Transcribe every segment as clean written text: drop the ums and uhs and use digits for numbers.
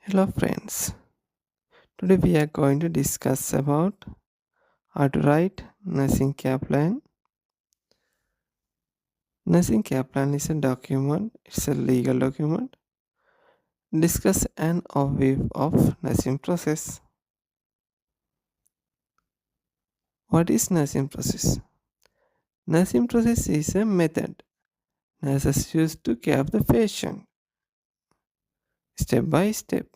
Hello friends. Today we are going to discuss about how to write nursing care plan. Nursing care plan is a document, it's a legal document. Discuss an overview of nursing process. What is nursing process? Nursing process is a method nurses use to care of the patient step by step.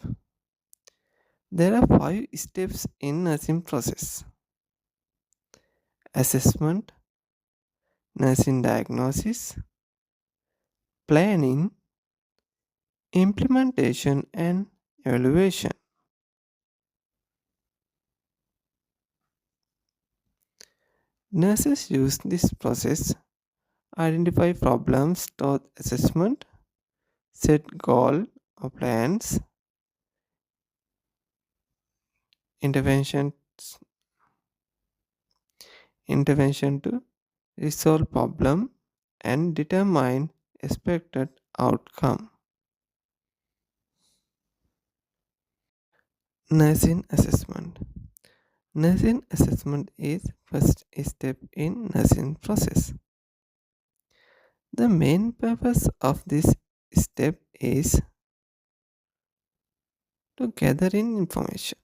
There are 5 steps in nursing process: assessment, nursing diagnosis, planning, implementation, and evaluation. Nurses use this process, identify problems toward assessment, set goal or plans, intervention, intervention to resolve problem and determine expected outcome. Nursing assessment. Nursing assessment is first step in nursing process. The main purpose of this step is to gather in information.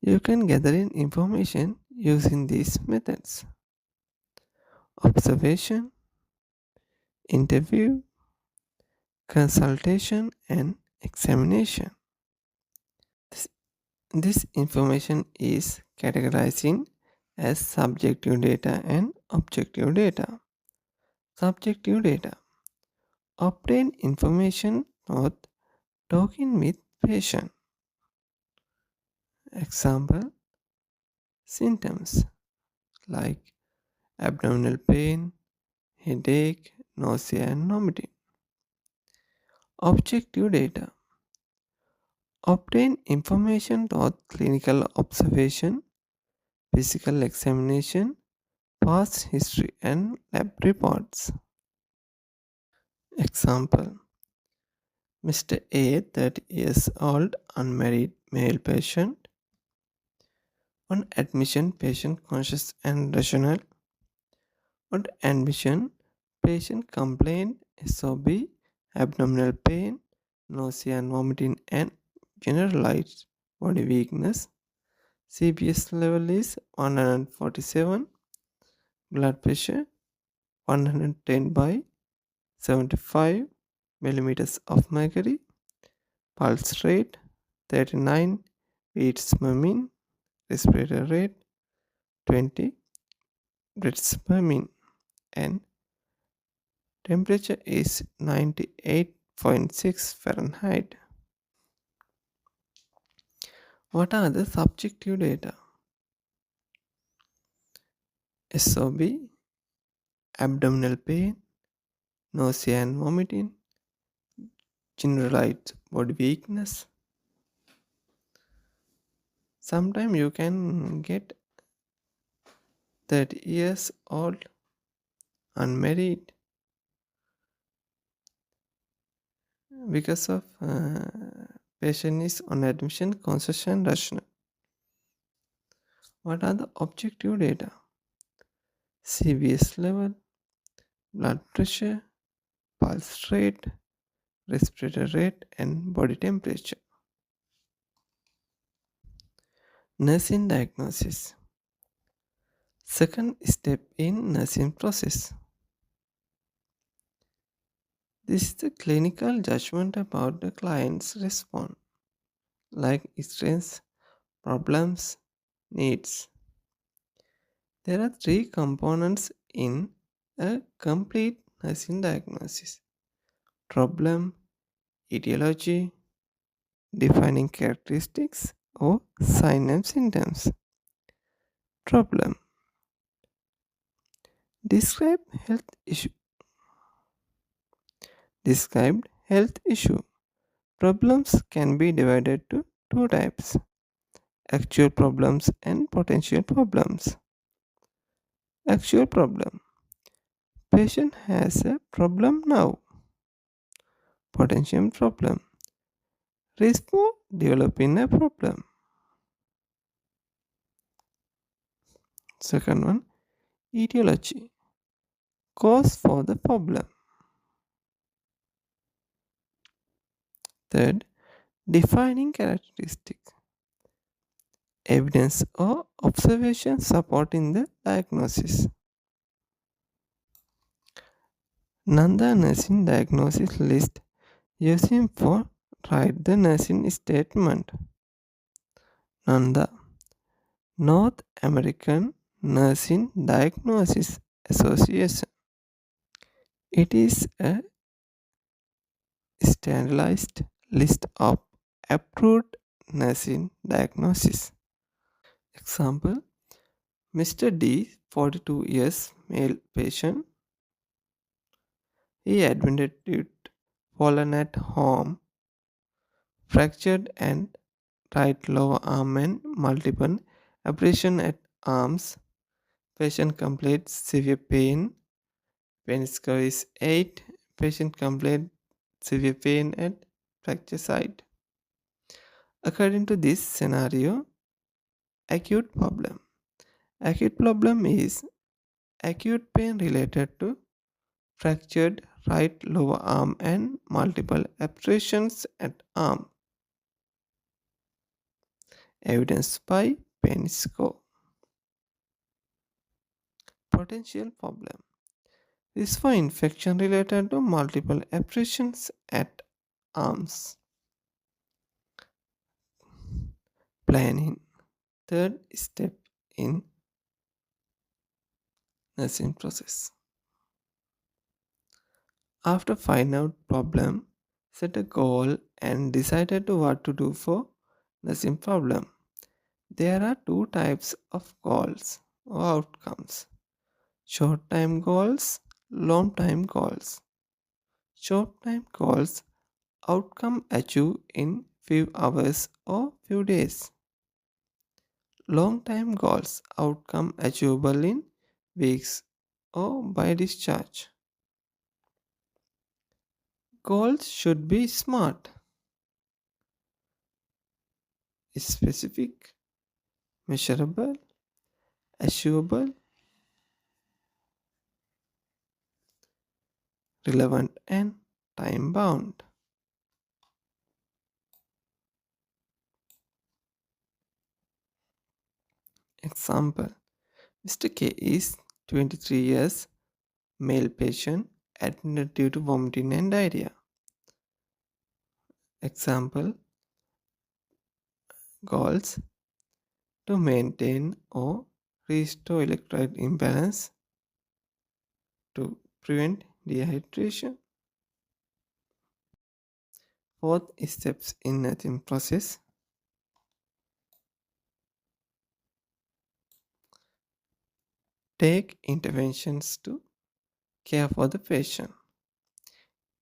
You can gather in information using these methods: observation, interview, consultation, and examination. This, this information is categorized as subjective data and objective data. Subjective data: obtain information or talking with patient. Example: symptoms like abdominal pain, headache, nausea, and vomiting. Objective data: obtain information through clinical observation, physical examination, past history, and lab reports. Example: Mr. A, 30 years old, unmarried male patient. On admission, patient conscious and rational. On admission, patient complained SOB, abdominal pain, nausea and vomiting, and generalized body weakness. CBS level is 147, blood pressure 110 by 75 millimeters of mercury, pulse rate 39 beats per minute, respiratory rate 20 beats per minute, and temperature is 98.6 Fahrenheit. What are the subjective data? SOB, abdominal pain, nausea and vomiting, generalized body weakness. Sometimes you can get 30 years old, unmarried, because of patient is on admission, conscious and rational. What are the objective data? CBS level, blood pressure, pulse rate, respiratory rate, and body temperature. Nursing diagnosis. Second step in nursing process. This is the clinical judgment about the client's response, like strengths, problems, needs. There are 3 components in a complete nursing diagnosis: problem, etiology, defining characteristics, or sign and symptoms. Problem: describe health issue. Described health issue. Problems can be divided to 2 types: actual problems and potential problems. Actual problem: patient has a problem now. potential problem, risk for developing a problem. Second one, etiology, cause for the problem. Third, defining characteristic, evidence or observation supporting the diagnosis. NANDA nursing diagnosis list using for write the nursing statement. NANDA, North American Nursing Diagnosis Association. It is a standardized list of approved nursing diagnosis. Example, Mr. D, 42 years, male patient. He admitted fallen at home, fractured and right lower arm and multiple abrasion at arms. Patient complains severe pain. Pain score is 8. Patient complained severe pain at fracture site. According to this scenario, acute problem. Acute problem is acute pain related to fractured right lower arm and multiple abrasions at arm. Evidence by pain score. Potential problem. This for infection related to multiple abrasions at arms. Planning. Third step in nursing process. After find out problem, set a goal and decided to what to do for nursing problem. There are two types of goals or outcomes. Short time goals, long time goals. Short time goals outcome achieved in few hours or few days. Long time goals outcome achievable in weeks or by discharge. Goals should be smart, specific, measurable, achievable, relevant, and time bound. Example, Mr. K is 23 years, male patient, admitted due to vomiting and diarrhea. Example, goals to maintain or restore electrolyte imbalance to prevent dehydration. Fourth steps in nursing process. Take interventions to care for the patient.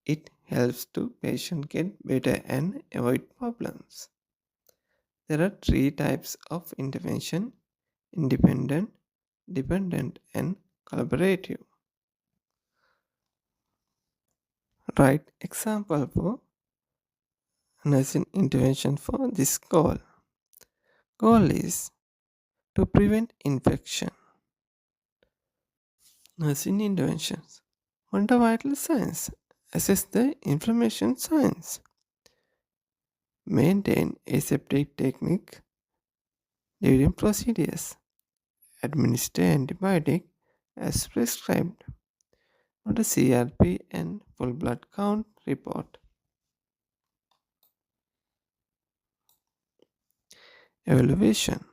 It helps to patient get better and avoid problems. There are three types of intervention: independent, dependent, and collaborative. Write example for nursing intervention for this goal. Goal is to prevent infection. Nursing interventions. Monitor vital signs. Assess the inflammation signs. Maintain aseptic technique during procedures. Administer antibiotic as prescribed. Not a CRP and full blood count report. Evaluation.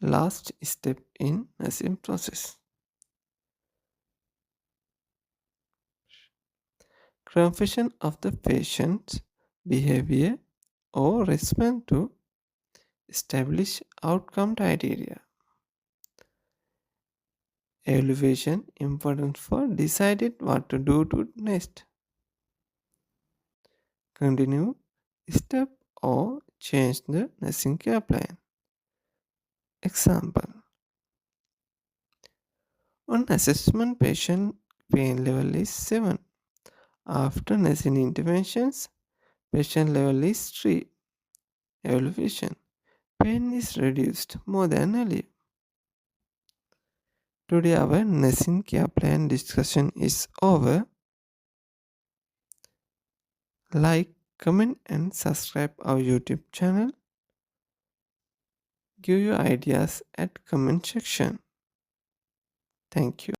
Last step in nursing process. Confession of the patient's behavior or response to establish outcome criteria. Evaluation important for decided what to do to next. Continue, step or change the nursing care plan. Example, on assessment patient pain level is 7. After nursing interventions, patient level is 3. Evaluation. Pain is reduced more than earlier. Today our nursing care plan discussion is over. Like, comment and subscribe our YouTube channel. Give your ideas at comment section. Thank you.